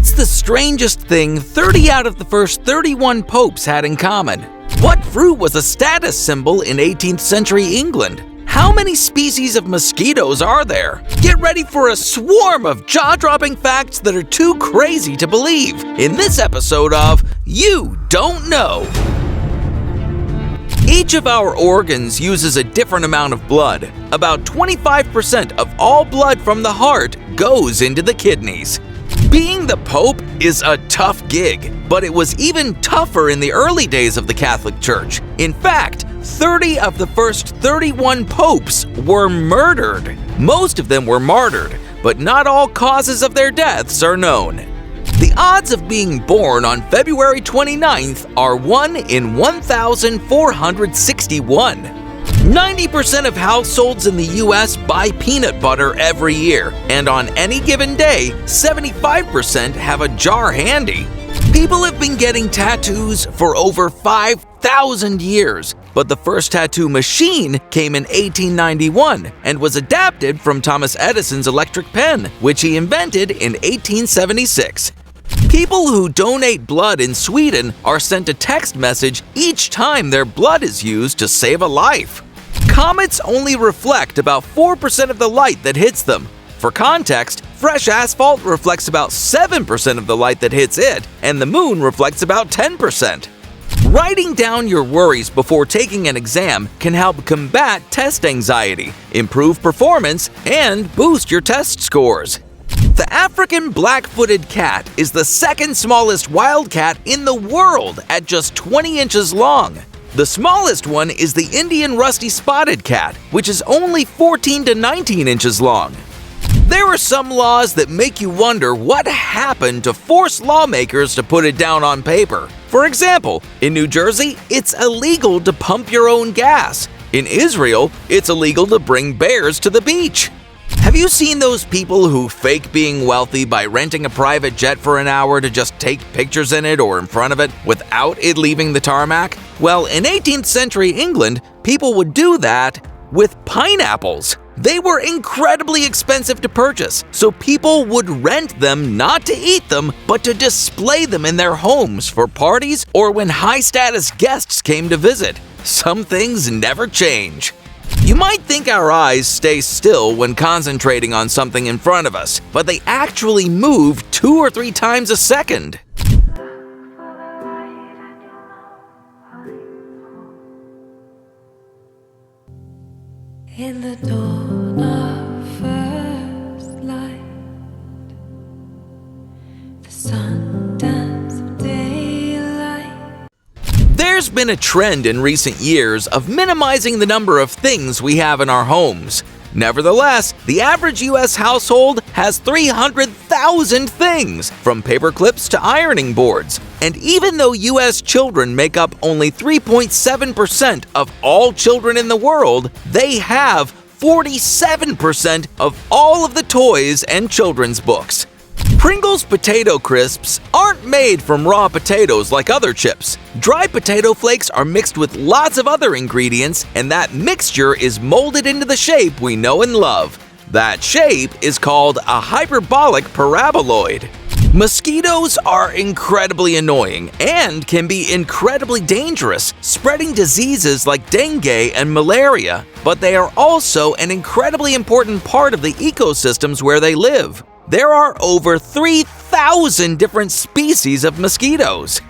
What's the strangest thing 30 out of the first 31 popes had in common? What fruit was a status symbol in 18th century England? How many species of mosquitoes are there? Get ready for a swarm of jaw-dropping facts that are too crazy to believe in this episode of You Don't Know. Each of our organs uses a different amount of blood. About 25% of all blood from the heart goes into the kidneys. Being the Pope is a tough gig, but it was even tougher in the early days of the Catholic Church. In fact, 30 of the first 31 popes were murdered. Most of them were martyred, but not all causes of their deaths are known. The odds of being born on February 29th are 1 in 1,461. 90% of households in the US buy peanut butter every year, and on any given day, 75% have a jar handy. People have been getting tattoos for over 5,000 years, but the first tattoo machine came in 1891 and was adapted from Thomas Edison's electric pen, which he invented in 1876. People who donate blood in Sweden are sent a text message each time their blood is used to save a life. Comets only reflect about 4% of the light that hits them. For context, fresh asphalt reflects about 7% of the light that hits it, and the moon reflects about 10%. Writing down your worries before taking an exam can help combat test anxiety, improve performance, and boost your test scores. The African black-footed cat is the second smallest wild cat in the world at just 20 inches long. The smallest one is the Indian rusty-spotted cat, which is only 14 to 19 inches long. There are some laws that make you wonder what happened to force lawmakers to put it down on paper. For example, in New Jersey, it's illegal to pump your own gas. In Israel, it's illegal to bring bears to the beach. Have you seen those people who fake being wealthy by renting a private jet for an hour to just take pictures in it or in front of it without it leaving the tarmac? Well, in 18th century England, people would do that with pineapples. They were incredibly expensive to purchase, so people would rent them not to eat them, but to display them in their homes for parties or when high-status guests came to visit. Some things never change. You might think our eyes stay still when concentrating on something in front of us, but they actually move 2 or 3 times a second. In the dawn of first light, the sun danced of daylight. There's been a trend in recent years of minimizing the number of things we have in our homes. Nevertheless, the average US household has 300,000 things, from paper clips to ironing boards. And even though US children make up only 3.7% of all children in the world, they have 47% of all of the toys and children's books. Pringles potato crisps aren't made from raw potatoes like other chips. Dry potato flakes are mixed with lots of other ingredients, and that mixture is molded into the shape we know and love. That shape is called a hyperbolic paraboloid. Mosquitoes are incredibly annoying and can be incredibly dangerous, spreading diseases like dengue and malaria, but they are also an incredibly important part of the ecosystems where they live. There are over 3,000 different species of mosquitoes.